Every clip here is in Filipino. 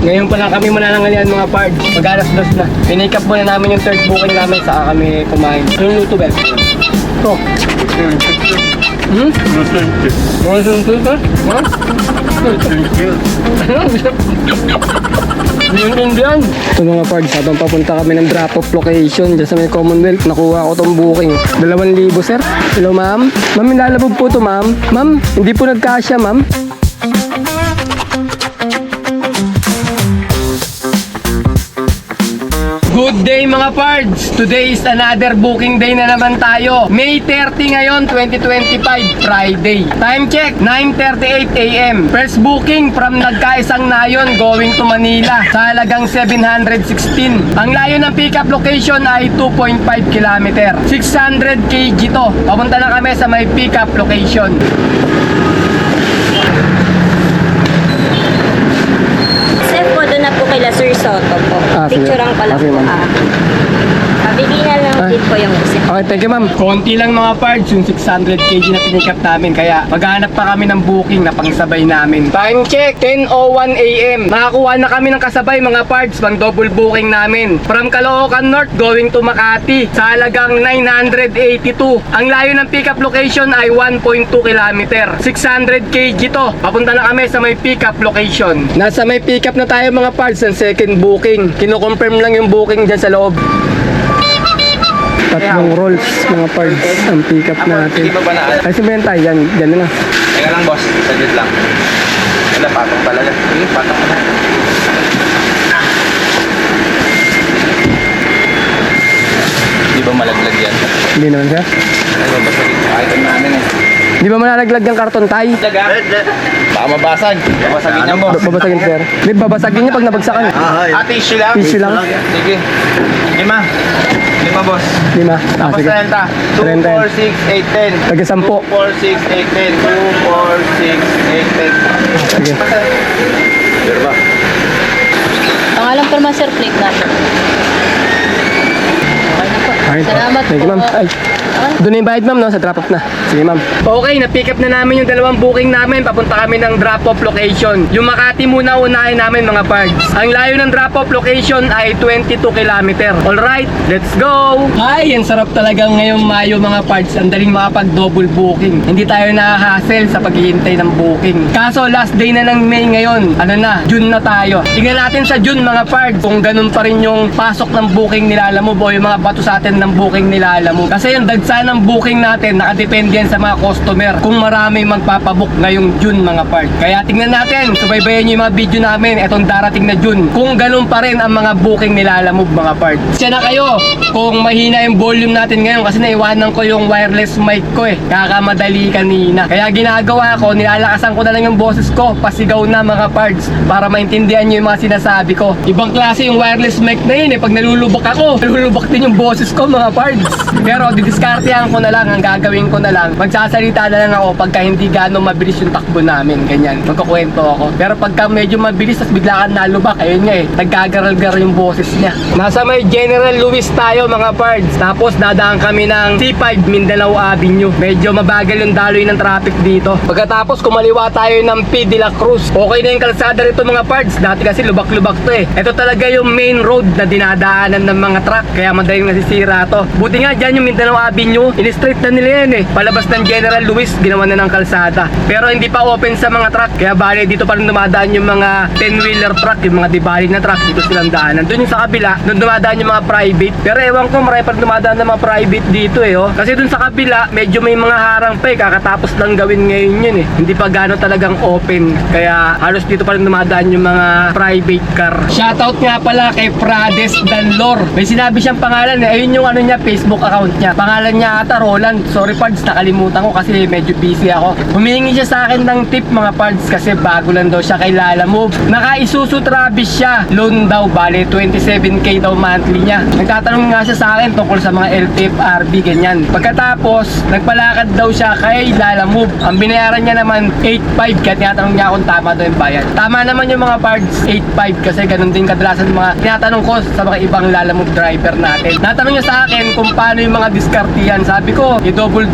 Ngayon pa lang kami mananangalian mga pards. Mag-alas-dos na. Pinake up muna namin yung third booking namin, saka kami kumain. Anong luto, Bel? Ito. Mga sunod ka? Ha? Hindi. Ito mga pards, habang papunta kami ng drop-off location dyan sa may Commonwealth, nakuha ko tong booking. 2,000 sir. Hello ma'am. Ma'am, nilalabog po to ma'am. Ma'am, hindi po nagkasya ma'am. Good day mga pards! Today is another booking day na naman tayo. May 30 ngayon, 2025, Friday. Time check, 9:38 AM. First booking from Nagkaisang Nayon going to Manila sa halagang 716. Ang layo ng pick-up location ay 2.5 km. 600 kg to. Papunta na kami sa may pick-up location. Na po kay Sir Soto po. Picturean ko lang po. Pabilinan lang din po yung isa. Okay, thank you ma'am. Konti lang mga parts, yung 600 kg na pinikap namin. Kaya maghanap pa kami ng booking na pangsabay namin. Time check, 10:01 AM. Nakakuha na kami ng kasabay mga parts, pang double booking namin. From Caloocan North going to Makati sa halagang 982. Ang layo ng pickup location ay 1.2 km. 600 kg to. Papunta na kami sa may pickup location. Nasa may pickup na tayo mga parts ng second booking. Kino-confirm lang yung booking dyan sa loob. Tatlong rolls mga parts ang pick up natin. Ay simbenta yan, yan na. Teka lang boss, saglit lang. Wala, patong talaga. Sige, patong na. Di ba malaglag yan? Hindi naman siya. Ano ba sa item namin eh? Di ba malalaglag ng karton tay? Baka mabasag. Babasagin niya boss. Babasagin sir. Di babasagin niya pag nabagsakan. Tissue lang? Tissue lang. Sige. 5 boss. 5. Tapos Sige. 30. 2, 4, 6, 8, 10. Taga 10. 2, 4, 6, 8, 10. 2, 4, 6, 8, 10. Sige. Sure ba? Pangalan po naman sir, plate natin. Okay na po. Ay, Salamat thank you po. ma'am. Ay. Doon na yung bayad ma'am, no? Sa drop-off na. Sige ma'am. Okay, na-pick up na namin yung dalawang booking namin. Papunta kami ng drop-off location. Yung Makati muna unahin namin mga pards. Ang layo ng drop-off location ay 22 km. Alright, let's go! Ay, yan sarap talaga ngayong Mayo mga pards. Ang daling makapag-double booking. Hindi tayo nakaka-hassle sa paghihintay ng booking. Kaso last day na ng May ngayon. Ano na, June na tayo. Tingnan natin sa June mga pards kung ganun pa rin yung pasok ng booking nila Lalamove o yung mga bato sa atin ng booking nila Lalamove. Kasi yung dagsa ng booking natin nakadepende yan sa mga customer kung marami magpapabook ngayong June mga pards. Kaya tingnan natin, subaybayan nyo yung mga video namin etong darating na June kung ganun pa rin ang mga booking nila Lalamove mga pards. Siya na kayo kung mahina yung volume natin ngayon kasi naiwanan ko yung wireless mic ko eh. Kakamadali kanina. Kaya ginagawa ko, nilalakasan ko na lang yung boses ko. Pasigaw na mga pards para maintindihan nyo yung mga sinasabi ko. Ibang klase yung wireless mic na yun eh. Pag nalulubak ako, nalulubak din yung boses ko mga pards. Pero didiskartehan ko na lang, ang gagawin ko na lang, magsasalita na lang ako pagka hindi gano'ng mabilis yung takbo namin, ganyan, magkukwento ako. Pero pagka medyo mabilis, tas bigla ka nalubak, ayun nga eh, nagkagaral-garal yung boses niya. Nasa may General Luis tayo mga pards, tapos dadaan kami ng C5 Mindanao Avenue. Medyo mabagal yung daloy ng traffic dito. Pagkatapos kumaliwa tayo ng P. de la Cruz. Okay na yung kalsada rito mga pards, dati kasi lubak-lubak to eh. Ito talaga yung main road na dinadaanan ng mga truck, kaya madaling nasisira to. Buti nga dyan yung Mindanao Avenue, in-street na nila yan eh. Palabas ng General Luis, ginawa na ng kalsada. Pero hindi pa open sa mga truck, kaya bali dito pa rin dumadaan yung mga 10-wheeler truck, yung mga dibali na truck, dito silang daanan. Doon yung sa kabila, doon dumadaan yung mga private. Pero ewan ko, marami pa rin dumadaan ng mga private dito eh oh. Kasi doon sa kabila, medyo may mga harang pa eh, kakatapos lang gawin ngayon yun eh. Hindi pa gano'n talagang open, kaya halos dito pa rin dumadaan yung mga private car. Shoutout nga pala kay Prades Danlor. May sinabi siyang pangalan eh, ayun yung ano niya, Facebook account niya. Pangalan niya ata Roland. Sorry pards, nakalimutan ko kasi medyo busy ako. Humingi siya sa akin ng tip mga pards kasi bago lang daw siya kay Lalamove. Naka-Isuzu Travis siya. Loan daw, bale 27k daw monthly niya. Nagtatanong nga siya sa akin tungkol sa mga LTFRB ganyan. Pagkatapos, nagpalakad daw siya kay Lalamove. Ang binayaran niya naman 8.5 kaya tinatanong niya kung tama daw yung bayad. Tama naman yung mga pards, 8.5 kasi ganun din kadalasan mga tinatanong ko sa mga ibang Lalamove driver natin. Natanong niya sa akin kung paano yung mga diskartihan. Sabi ko, i-double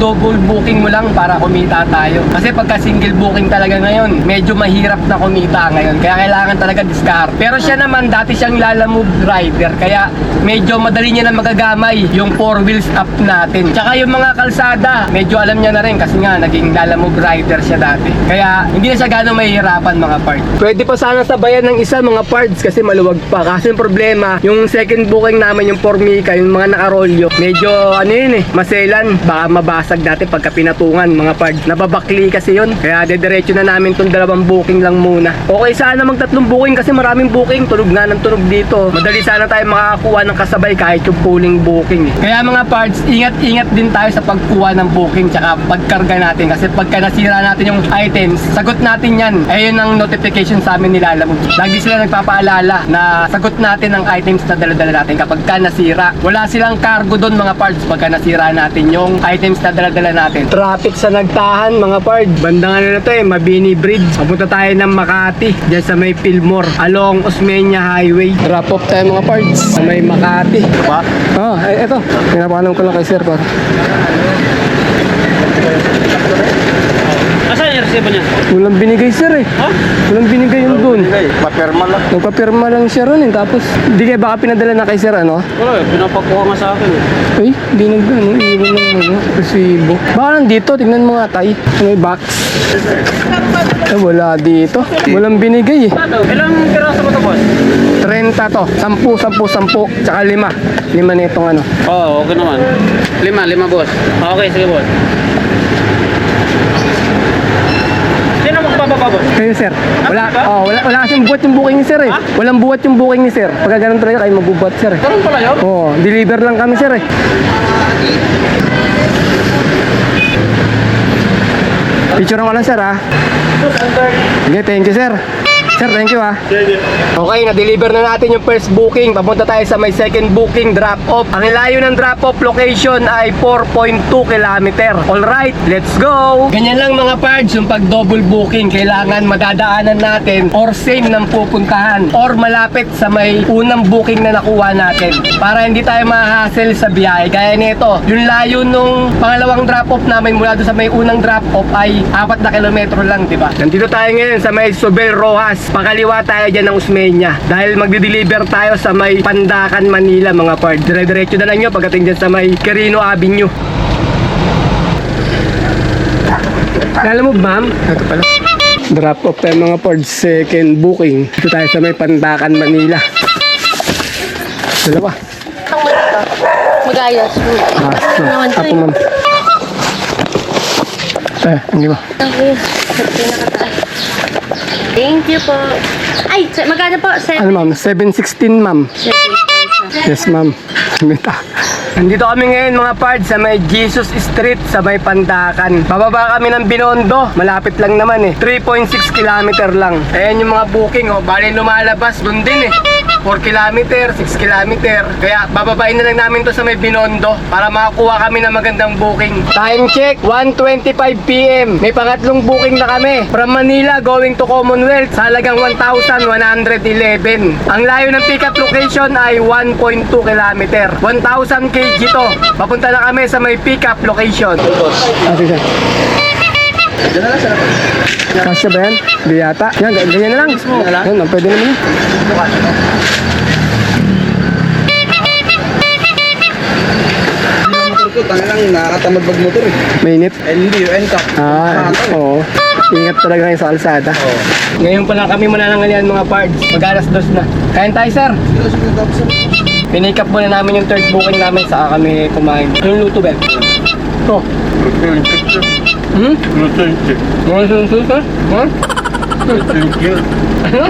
booking mo lang para kumita tayo. Kasi pagka single booking talaga ngayon, medyo mahirap na kumita ngayon. Kaya kailangan talaga discard. Pero siya naman, dati siyang lalamove rider. Kaya medyo madali niya na magagamay yung 4 wheels up natin. Tsaka yung mga kalsada, medyo alam niya na rin kasi nga naging lalamove rider siya dati. Kaya hindi na siya gano'ng mahihirapan mga parts. Pwede pa sana sabayan ng isa mga parts kasi maluwag pa. Kasi yung problema, yung second booking namin, yung Formica, yung mga nakarolyo, medyo ano yun maselan. Baka mabasag dati pagka pinatungan mga parts. Nababakli kasi yun. Kaya dediretso na namin tong 2 booking lang muna. Okay sana mag 3 booking kasi maraming booking. Tunog na ng tunog dito. Madali sana tayo makakakuha ng kasabay kahit yung pooling booking. Kaya mga parts, ingat-ingat din tayo sa pagkuha ng booking tsaka pagkarga natin. Kasi pagka nasira natin yung items, sagot natin yan. Ayun ang notification sa amin nilalamog. Lagi sila nagpapaalala na sagot natin ang items na dala-dala natin kapag ka nasira. Wala silang cargo doon mga parts pagka nasira natin yung items na dala-dala natin. Traffic sa Nagtahan mga parts. Bandang ano na to Mabini Bridge. Papunta tayo ng Makati. Diyan sa may Fillmore along Osmeña Highway. Drop off tayo mga parts sa may Makati. Ba? Eto. Pinapalam ko lang kay sir pa. Asan yung resibo niya? Walang binigay sir Ha? Walang binigay yung doon. Papirma lang. Nagpapirma lang siya ron Tapos, hindi kayo baka pinadala na kay sir ano? Wala, pinapakuha nga sa akin. Ay, hindi iwan ng resibo. Baka nandito, tignan mo nga tay. May box. Wala dito. Walang binigay Ilang piraso mo ito, boss? 30 to. 10, tsaka 5. 5 nitong ano. Oo, okay naman. 5, boss. Okay, sige, boss. Sino magpapaba, boss? Kayo sir. Wala, ba? wala kasing buhat yung booking ni sir Ha? Walang buhat yung booking ni sir. Pagka ganun talaga kayo magbubuhat sir Ganun pala yun? Deliver lang kami sir Picture ko lang sir Okay, thank you sir. Sir, thank you Okay, na-deliver na natin yung first booking. Papunta tayo sa may second booking, drop-off. Ang layo ng drop-off location ay 4.2 km. Alright, let's go! Ganyan lang mga pards, yung pag-double booking. Kailangan madadaanan natin or same ng pupuntahan or malapit sa may unang booking na nakuha natin para hindi tayo ma-hassle sa biyahe. Gaya nito, yung layo nung pangalawang drop-off namin mula doon sa may unang drop-off ay 4 na kilometro lang, di ba? Nandito tayo ngayon sa may Sobel Rojas. Pakaliwa tayo dyan ng Osmeña dahil magde-deliver tayo sa may Pandacan, Manila mga pards. Dire-diretso na lang nyo pagdating dyan sa may Quirino Avenue. Alam mo ma'am? Ito pala. Drop off tayo mga pards, second booking. Dito tayo sa may Pandacan, Manila. Dalawa. Magayos. Apo ma'am. Hindi ba? Thank you po. Ay, magkano po? Ano ma'am? 716 ma'am. Yes ma'am. Nandito kami ngayon mga pards sa may Jesus Street sa may Pandacan. Bababa kami ng Binondo. Malapit lang naman 3.6 km lang. Ayan yung mga booking Bali lumalabas doon din 4 km, 6 km. Kaya bababain na lang namin to sa may Binondo para makakuha kami ng magandang booking. Time check, 1:25 PM. May pangatlong booking na kami. From Manila going to Commonwealth sa halagang 1,111. Ang layo ng pickup location ay 1.2 km. 1,000 kg to. Papunta na kami sa may pickup location. Okay, Diyan na lang sa labas. kasya ba yan? Di yata. Yan, ganyan na lang. Yan, pwede naman yun. Motor ko, tanga lang, nakakatamad mag-motor Mainit. Hindi, yung NCAP. Oo. Ingat talaga ngayon sa kalsada. Ngayon pa lang kami mananangalian mga parts. Mag-alas 2 na. Kain tayo, sir. Pinikap muna namin yung third booking namin saka kami kumain. Anong luto, Ben? Ito. Mga sunsusan? Ha? Ano?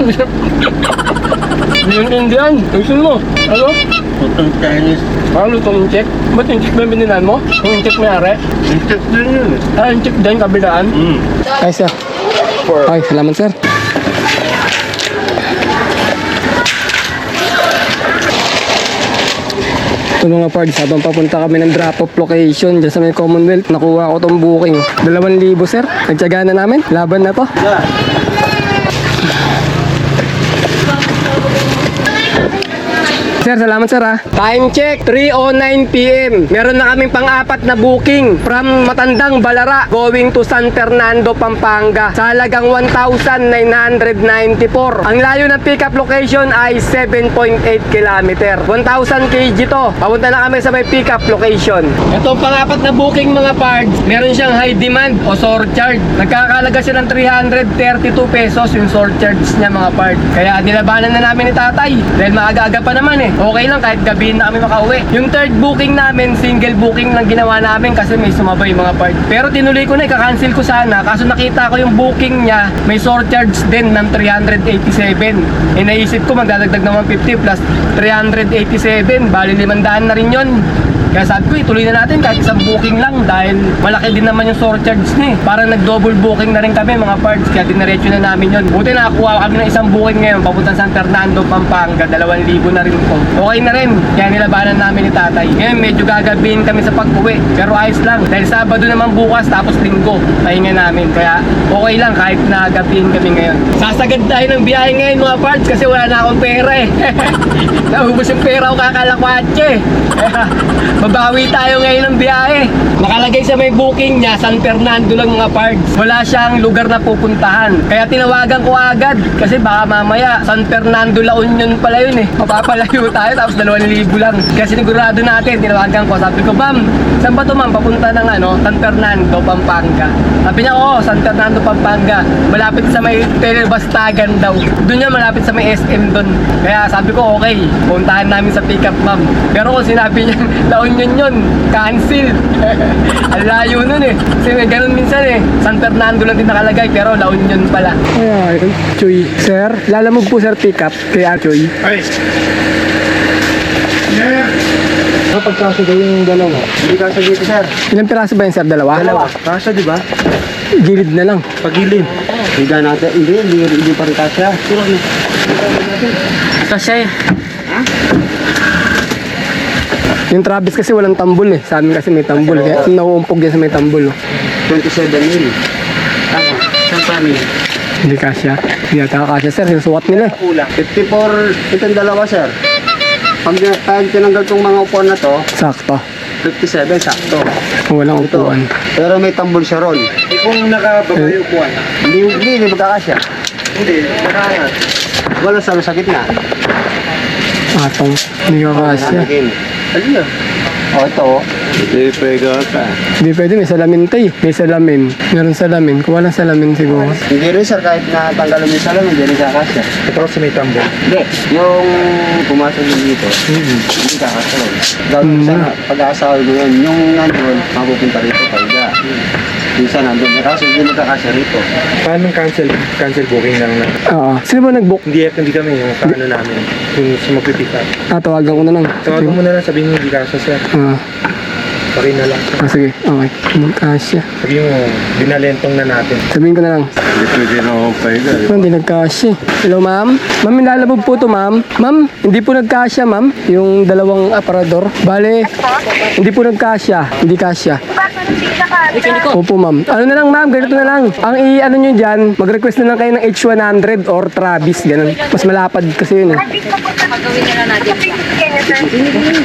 Hindi yung Indian. Tuition mo. Ano? Lutong Chinese. Parang lutong incheck. Ba't incheck ba yung binilan mo? Yung incheck mayari? Incheck din yun Incheck din, kabilaan. Ay, sir. Ay, salamat, sir. Ito mga pards, habang papunta kami ng drop-off location dyan sa may Commonwealth, nakuha ko tong booking. 2,000 sir, nagtyaga na namin, laban na to. Sir, sir, salamat sir ha. Time check, 3:09 PM. Meron na kaming pang-apat na booking from Matandang Balara going to San Fernando, Pampanga sa halagang 1,994. Ang layo ng pick-up location ay 7.8 km. 1,000 kg to. Papunta na kami sa may pick-up location. Itong pang-apat na booking mga parts, meron siyang high demand o surcharge. Nagkakalaga siya ng 332 pesos yung surcharge niya mga parts. Kaya nilabanan na namin ni tatay dahil maaga-aga pa naman eh. Okay lang kahit gabihin na kami makauwi. Yung third booking namin, single booking lang ginawa namin kasi may sumabay mga parts. Pero tinuloy ko na, ika-cancel ko sana. Kaso nakita ko yung booking niya, may surcharge din ng 387. Eh naisip ko magdadagdag ng 150 plus 387. Bali 500 na rin yun. Kaya sabi ko, ituloy na natin kahit isang booking lang dahil malaki din naman yung surcharge niya eh. Parang nag-double booking na rin kami mga parts, kaya dinaretso na namin yun. Buti nakakuha kami ng isang booking ngayon, papuntang San Fernando, Pampanga, 2,000 na rin po. Okay na rin, kaya nilabanan namin ni tatay. Ngayon medyo gagabihin kami sa pag-uwi, pero ayos lang. Dahil Sabado naman bukas, tapos Linggo, pahinga namin. Kaya okay lang kahit nagabihin kami ngayon. Sasagad tayo ng biyahe ngayon mga parts kasi wala na akong pera eh. Naubos yung pera ko kakalakwatse. Babawi tayo ngayon ng biyahe. Nakalagay sa may booking niya, San Fernando lang mga parts. Wala siyang lugar na pupuntahan. Kaya tinawagan ko agad kasi baka mamaya San Fernando La Union pala yun eh. Mapapalayo tayo tapos 2,000 lang. Kaya sinigurado natin, tinawagan ko. Sabi ko, ma'am, saan ba ito ma'am? Papunta ng San Fernando, Pampanga. Sabi niya, oo, San Fernando, Pampanga. Malapit sa may Telebastagan daw. Doon niya malapit sa may SM doon. Kaya sabi ko, okay, puntahan namin sa pick-up ma'am. Pero kung sinabi niya, La Union yun, cancel. Ang layo nun eh. Kasi may ganun minsan eh. San Fernando lang din nakalagay pero La Union pala. Ay, Choy. Sir, lalamog po sir pick-up kay Choy. Ay! Kapag kaso yung dalawa, hindi kaso dito sir. Ilang piraso ba yun sir? Dalawa? Kaso di ba? Gilid na lang. Pagilid. Higa natin. Hindi pa rin kasya. Kasya eh. Yung Travis kasi walang tambol eh. Sa amin kasi may tambol. Kaya nauumpog yan sa may tambol. 27 mil. Tama. Saan family? Hindi kasya. Hindi ata kasya sir. Yung suwat nila eh. Kulang. 54, itong dalawa sir. Pag tinanggal tong mga upuan na to, Sakto. 57, sakto. Walang Ito. upuan. Pero may tambol siya ron. Kung nakababa yung upuan, Hindi magkakasya. hindi, nakaangat. Wala sa gitna. Atong. Hindi ka kasya. Ano yun? O, ito o. Hindi pwede ka. Hindi pwede. May salamin tayo. May salamin. Meron salamin. Kung walang salamin siguro. Hindi rin sir, kahit na tanggalin mo yung salamin, hindi rin kakasya. Ito kasi may tambol. Hindi. Yung pumasok mo dito, hindi kakasya ron. Gagawin sana, pag-aasawa mo yun, yung nandun, mapupunta rito, pagda. Minsan nandun, kaso hindi magkakasya rito. Paano cancel booking lang na? Oo. Sino ba nag-book? Hindi kami yung paano namin. Yung magpipick up. Tawagan ko na lang. Tawagan mo na lang, sabihin mo hindi kasya sir. Paki na lang. Sige. Okay. Hindi kasya. Sabihin mo, binalentong na natin. Sabihin ko na lang. Hindi pwede na akong pahiga. Hindi nagkasya. Hello, ma'am? Ma'am, nilalabog po to, ma'am. Ma'am, hindi po nagkasya, ma'am. Yung dalawang aparador. Bale, hindi po nagkasya. Hindi kasya. Opo, ma'am. Ano na lang, ma'am? Ganito na lang. Ang ano nyo dyan, mag-request na lang kayo ng H100 or Travis. Ganun. Mas malapad kasi yun, eh.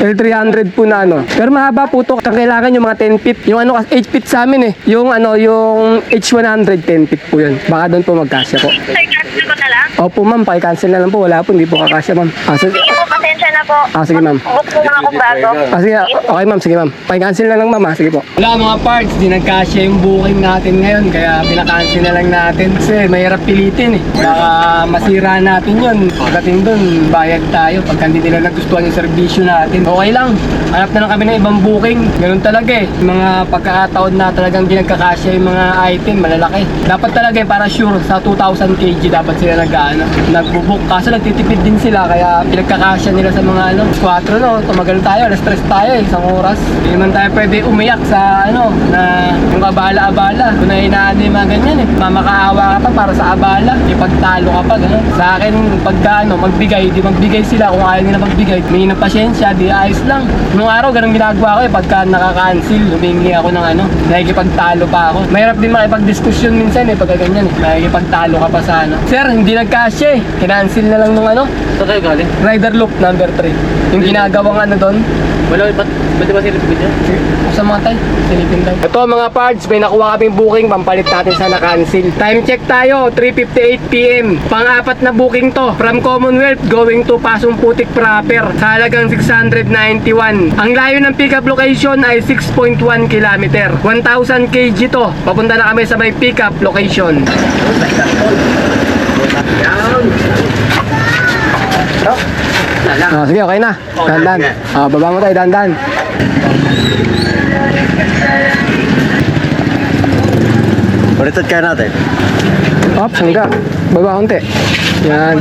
L300 po na ano. Pero mahaba po to. Kailangan yung mga 10 feet. Yung 8 feet sa amin eh. Yung yung H100 10 feet po yun. Baka doon po magkasya po. Cancel ko na lang? Opo ma'am, paki-cancel na lang po. Wala po, hindi po kakasya ma'am. Sige po, pasensya na po. Sige ma'am. Book po na akong bago. Sige, okay ma'am, sige ma'am. Paki-cancel na lang ma'am ha. Sige po. Wala mga parts, di nagkasya yung booking natin ngayon. Kaya pinakancel na lang natin. Kasi mahirap pilitin eh. Baka masira natin yun. Pagdating doon, bayad tayo. Pagka hindi nila nagustuhan yung servisyo natin. Okay lang. Hanap na lang kami ng ibang booking. Ganun talaga eh. Mga pagkakataon na talagang di nagkakasya yung mga item, malalaki. Dapat talaga eh, para sure sa 2,000 kg dapat sila nagbo-book. Kaso nagtitipid din sila kaya pinagkakasya nila sa mga 4 no. Tumagal tayo, alas 3 tayo eh, isang oras. Hindi naman tayo pwede umiyak sa na yung abala-abala. Kung na inaano yung mga ganyan eh. Mamakaawa ka pa para sa abala. Ipagtalo ka pa, gano'n. Sa akin, pagka magbigay, di magbigay sila. Kung ayaw nila magbigay, may ng pasyensya, di ayos lang. Nung araw, ganun ginagawa ko eh. Pagka nakaka-cancel, humingi ako ng nakikipagtalo pa ako. Mahirap din makipag-diskusyon minsan eh, pagka ganyan eh. Nakikipagtalo ka pa sa Sir, hindi nagkasya eh. Kinancel na lang nung Saan kayo galing? Rider Loop number R3. Yung ginagawang ano doon, Wala, ba't ba silipin niya? sa mga tay, silipin tayo. Ito mga parts, may nakuha kaming booking, pampalit natin sa na-cancel. Time check tayo, 3:58 PM. Pang-apat na booking to, from Commonwealth going to Pasong Putik proper, sa halagang 691. Ang layo ng pickup location ay 6.1 km. 1,000 kg to. Papunta na kami sa may pickup location. Sige, okay na. Dandan. Baba mo tayo, dandan. Baliktad kaya natin. Up, saan ka? Baba konti. Yan.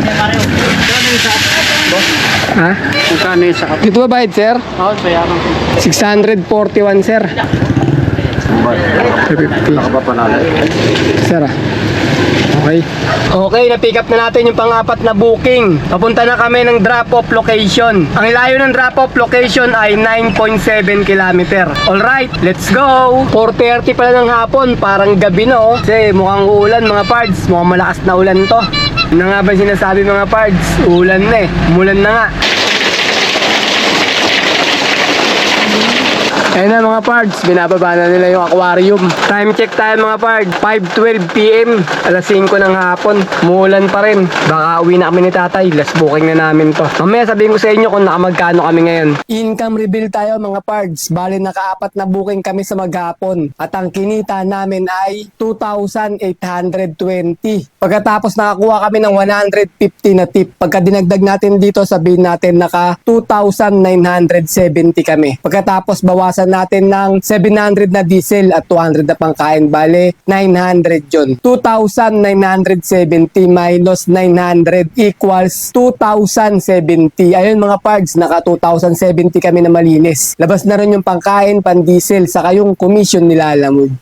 Ha? Kung kano yung sakap? Dito ba bayad, sir? Oo, bayaran ko. 641, sir. 350. Nakapapanalo. Sir, okay. Okay, na-pick up na natin yung pang-apat na booking. Papunta na kami ng drop-off location. Ang layo ng drop-off location ay 9.7 km. Alright, let's go! 4:30 pala ng hapon, parang gabi na oh. Kasi mukhang uulan mga pards, mukhang malakas na ulan to. Ano nga ba sinasabi mga pards? Ulan na eh, umulan na nga. Ayun na mga pards, binababa na nila yung aquarium. Time check tayo mga pards, 5:12 PM, alas 5 ng hapon. Umuulan pa rin. Baka uwi na kami ni tatay, last booking na namin to. Mamaya sabihin ko sa inyo kung nakamagkano kami ngayon. Income reveal tayo mga pards, bali nakaapat na booking kami sa maghapon. At ang kinita namin ay 2,820. Pagkatapos nakakuha kami ng 150 na tip. Pagka dinagdag natin dito, sabihin natin naka 2,970 kami. Pagkatapos bawasan natin ng 700 na diesel at 200 na pangkain. Bale, 900 yun. 2,970 minus 900 equals 2,070. Ayun mga pards, naka 2,070 kami na malinis. Labas na rin yung pangkain, pan-diesel, saka yung commission nila alamod.